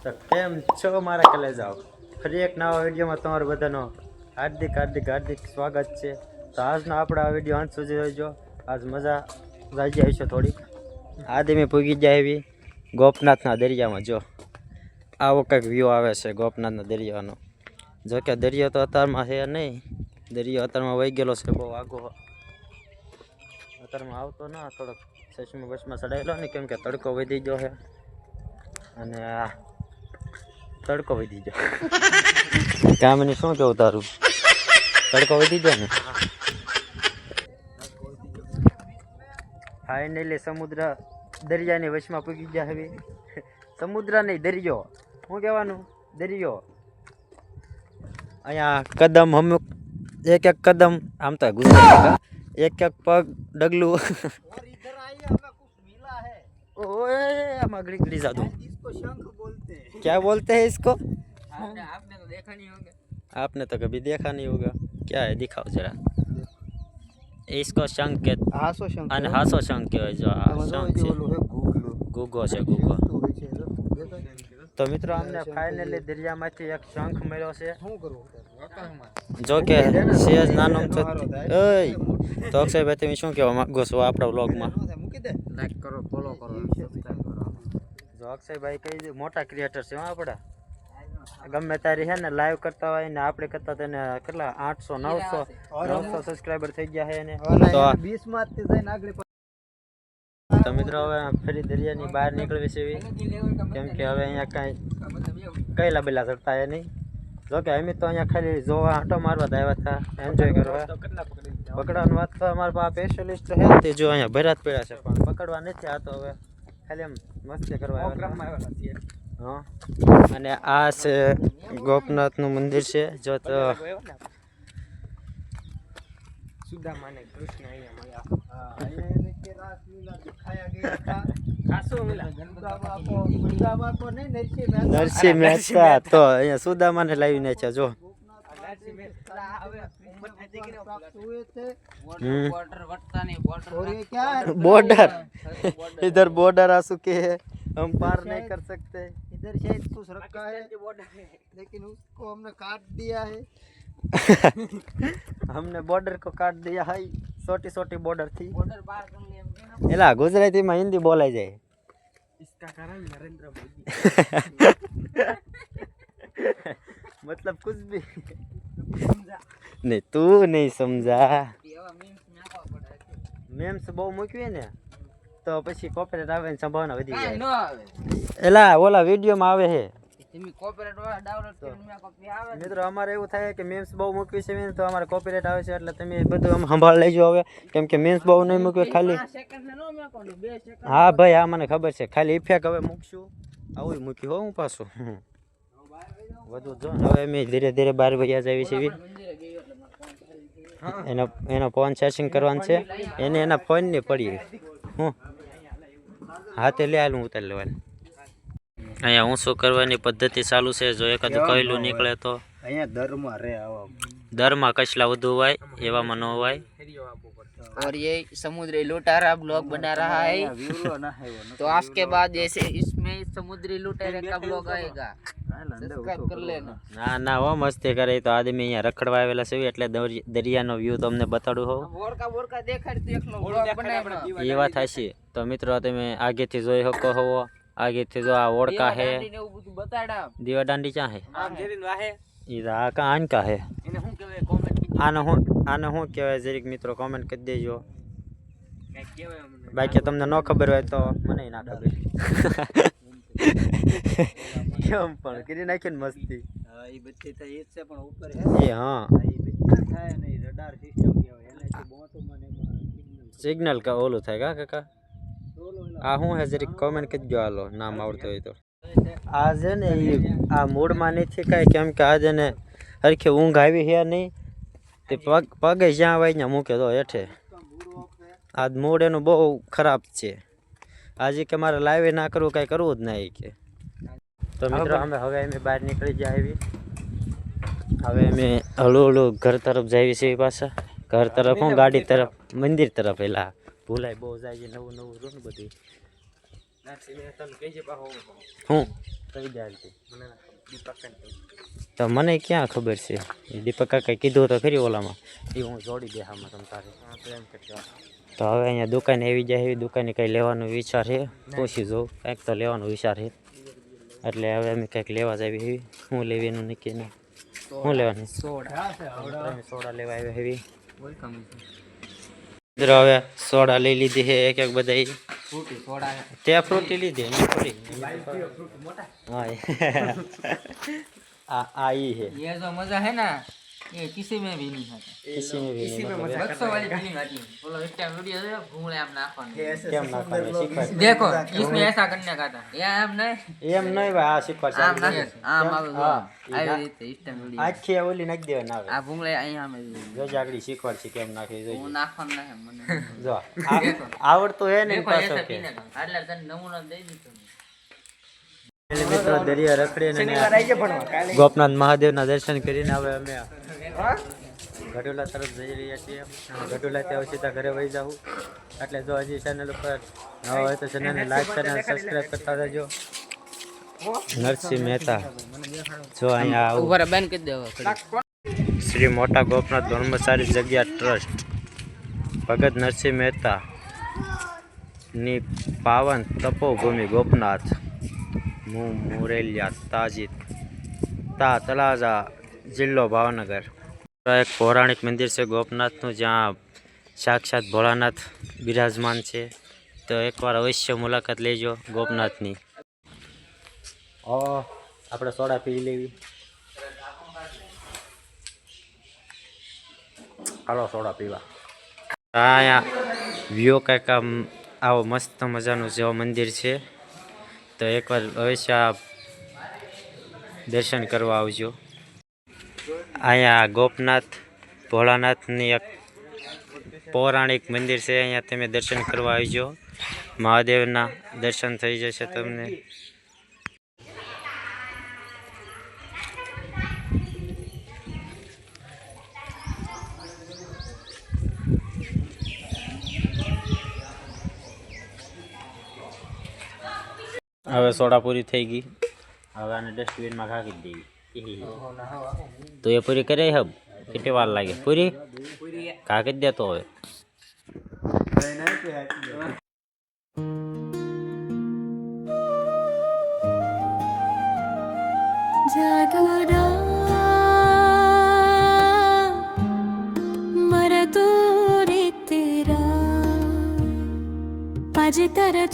તો કેમ છો મારા કલેજાઓ? ફરી એક નવા વિડીયોમાં તમારું બધાનો હાર્દિક હાર્દિક હાર્દિક સ્વાગત છે. તો આજનો આપણે આ વિડીયો અંત સુધી જોઈજો. આજ મજા આવી જાય છે થોડીક. આજે મેં પૂગી જાય એવી ગોપનાથના દરિયામાં. જો આવો કંઈક વ્યૂ આવે છે ગોપનાથના દરિયાનો. જો કે દરિયો તો અત્યારમાં છે નહીં, દરિયો અત્યારમાં વહી ગયેલો છે બહુ આગો. અત્યારમાં આવતો ના, થોડોક ચશ્મા બસમાં ચડાવેલો ને, કેમ કે તડકો વધી ગયો છે અને આ તડકો વધી ગયો. કામની શું કેવું તારું? તડકો વધી ગયો ને. ફાઇનલી સમુદ્ર દરિયાની વચમાં પૂગી ગયા હવે. સમુદ્ર નહીં, દરિયો. શું કહેવાનું? દરિયો. અહીંયા કદમ અમુક એક એક કદમ આમ તો ગુજરાતી, એક એક પગ ડગલું. ओए मगड़ी गड़ी जादू। इसको शंख बोलते हैं। क्या बोलते हैं इसको? आपने तो देखा नहीं होगा। आपने तो कभी देखा नहीं होगा। क्या है, दिखाओ जरा। इसको शंख के हासो शंख અને હાસો શંખ કહેવાય. જો આ શંખ છે, ગુગો છે, ગુગો. તો મિત્રો અમને ફાઇનલી દરિયામાંથી એક શંખ મળ્યો છે. જો કે સેજ નાનો છે. ઓય તો અક્ષયભાઈ તમે શું કહેવા માંગો છો આપણા વ્લોગમાં? લાઈક કરો, ફોલો કરો, સબસ્ક્રાઇબ કરો. જો અક્ષયભાઈ કઈ મોટા ક્રિએટર છે આપણા. ગમે તારી હે ને લાઈવ કરતા હોય ને આપણે કરતા તેને કેટલા 800 900 સબસ્ક્રાઇબર થઈ ગયા છે એને. તો 20 માંથી જઈને આગળ. તો મિત્રો હવે ફરી દરિયાની બહાર નીકળવી છે, કેમ કે હવે અહીંયા કાંઈ કઈલા બેલા ચડતા હે નહીં. જો કે અમે તો અહીંયા ખાલી જોવા આંટો મારવા આવ્યા હતા, એન્જોય કરવા. પકડવાની વાત તો અમારા પાસે સ્પેશિયલિસ્ટ છે તે જો અહીંયા ભરાત પડ્યા છે, પણ પકડવા નથી. આ તો હવે ખાલી એમ મસ્તી કરવા આવ્યા છીએ. હા, અને આ છે ગોપનાથનું મંદિર છે. જો તો સુદામાને કૃષ્ણ અહીંયા મળ્યા. નરસિંહ મહેતા તો અહીંયા સુદામાને લાવીને છે. જો बॉर्डर इधर बॉर्डर आ चुके हैं, हम पार नहीं कर सकते. इधर शायद कुछ रखा है लेकिन उसको हमने काट दिया है. हमने बॉर्डर को काट दिया है. छोटी छोटी बॉर्डर थी. बॉर्डर पार कर लिए. एला गुजराती में हिंदी बोला जाए. इसका कारण नरेंद्र मोदी. मतलब कुछ भी नहीं, तू नहीं समझा. મેમ્સ બહુ મૂકવી ને તો પછી કોપીરાઈટ આવવાની સંભાવના વધી જાય. એલા ઓલા વિડીયોમાં આવે છે. મિત્રો અમારે એવું થાય કે મેમ્સ બહુ મૂકવી છે તો અમારે કોપીરાઈટ આવે છે, એટલે તમે બધું આમ સંભાળ લેજો હવે, કેમ કે મેમ્સ બહુ નહીં મૂકવી. ખાલી હા ભાઈ, હા મને ખબર છે. ખાલી ઇફેક્ટ હવે મૂકશું, આવું મૂક્યું હો હું પાછું વધુ. જો હવે અમે ધીરે ધીરે બહાર વયા જાવી છે. એનો ફોન ચાર્જિંગ કરવાનું છે એને, એના ફોનની પડી હું હાથે લે આલું ઉતાર લેવાનું. અહીંયા ઊંચું કરવાની પદ્ધતિ ચાલુ છે. જો એકાદું કહેલું નીકળે તો અહીંયા દરમાં કચલા વધુ હોય એવામાં ન હોય. और ये समुद्री लुटेरा ब्लॉग बना रहा है, तो आज के बाद ऐसे इसमें समुद्री लुटेरे का ब्लॉग आएगा, सब्सक्राइब कर लेना. ના ના હો, મસ્તી કરે. તો આદમી અહીંયા રખડવા આવેલા છે એટલે દરિયાનો વ્યૂ તમને બતાડું હોઉં. બોરકા દેખાડ તો એકલો બ્લોગ બનાવ્યો. એ વાત હશે. તો મિત્રો તમે આગેથી જોઈ શકો હો, આગેથી જો આ ઓળકા હે. દીવા દાંડી ક્યાં હે? ઈ આ કા આન કા હે? આને શું કહેવાય જરીક મિત્રો કોમેન્ટ કરી દેજો. બાકી તમને ન ખબર હોય તો મને ના ખબર. કેમ પણ કરી નાખી ને મસ્તી. એ હા, સિગ્નલ કા ઓલું થાય કા કાકા. આ શું હે જરીક કોમેન્ટ કરી દો. હાલો નામ આવડતું હોય તો. આ છે ને આ મૂડમાં નથી કાંઈ, કેમ કે આજે ને હરખી ઊંઘ આવી છે નહીં. તે પગે જ્યાં આવે ત્યાં મૂકે તો હેઠે. આજ મૂડ એનું બહુ ખરાબ છે આજે, કે મારે લાઈવ ના કરવું, કાંઈ કરવું જ નહીં કે. તો મિત્રો હવે અમે બહાર નીકળી જાય આવી. હવે અમે હળું હળું ઘર તરફ જઈએ છીએ પાછા. ઘર તરફ હું ગાડી તરફ, મંદિર તરફ. એલા ભૂલાય બહુ જાય છે, નવું નવું રૂમ બધું. હું કહી દે તો મને ક્યાં ખબર છે દીપક કાકા કીધું તો ખરી ઓલામાં એ હું જોડી દે આમાં તમ તારે તો હવે અહીંયા દુકાને આવી જાય એવી દુકાને કંઈ લેવાનો વિચાર છે પૂછી જોઉં કંઈક તો લેવાનો વિચાર છે એટલે હવે અમે કંઈક લેવા જ આવી એવી હું લેવી એનું નક્કી નહીં શું લેવાનું સોડા લેવા આવ્યા એવી હવે સોડા લઈ લીધી છે એક એક બધા ત્યાં ફ્રૂટી લીધી હા આ ઈ है ये जो मजा है ना ये किसी में भी नहीं आता किसी में भी नहीं बक्सों वाली फीलिंग आती है बोलो इस टाइम वीडियो है घूमले आप नाखन કેમ નાખવાનું શીખવાડ देखो इसमें ऐसा करने का था ये हम नहीं એમ નહીં ભાઈ આ શીખવાડ આમ નાખે આમ આવે હા આવી રીતે ઇસ ટાઈમ વીડિયો આખી ઓલી નાખી દેવા ના આવે આ ભૂંગળે અહીંયા અમે જો જાગડી શીખવાડ છે કેમ નાખી હું જોઈએ નાખવાનું નહીં મને જો આવડતું હે ને देखो પાછો ऐसा કે पीने का એટલે તને નમૂનો દઈ દીધો મિત્રો દરિયા રખડીને ગોપનાથ મહાદેવના દર્શન કરીને હવે અમે ગઢોલા તરફ જઈ રહ્યા છીએ ગઢોલાથી હવે સીધા ઘરે વહી જાઉં એટલે જો હજી ચેનલ ઉપર નવા હોય તો ચેનલને લાઈક અને સબસ્ક્રાઈબ કરતા રહેજો નરસિંહ મહેતા જો અહીંયા આવું ઉપર બેન કરી દેવો શ્રી મોટા ગોપનાથ બ્રહ્મચારી જગ્યા ટ્રસ્ટ ભગત નરસિંહ મહેતા ની પાવન તપોભૂમિ ગોપનાથ મુરેલિયા તાજીત તળાજા જિલ્લો ભાવનગર એક પૌરાણિક મંદિર છે ગોપનાથનું જ્યાં સાક્ષાત ભોળાનાથ બિરાજમાન છે તો એકવાર અવશ્ય મુલાકાત લેજો ગોપનાથની આપણે સોડા પી લેવી હાલો સોડા પીવા અહીંયા વ્યૂ કંઈક આવો મસ્ત મજાનું જેવો મંદિર છે તો એકવાર અવશ્ય દર્શન કરવા આવજો અહીંયા ગોપનાથ ભોળાનાથની એક પૌરાણિક મંદિર છે અહીંયા તમે દર્શન કરવા આવજો મહાદેવના દર્શન થઈ જશે તમને હવે સોડા પૂરી થઈ ગઈ હવે આને ડસ્ટબિનમાં ખાકી દેવી તો એ પૂરી કરે હબ કેટલી વાર લાગે પૂરી ખાકી જ દેતો હવે मरा तो रे तेरा पाजे तारा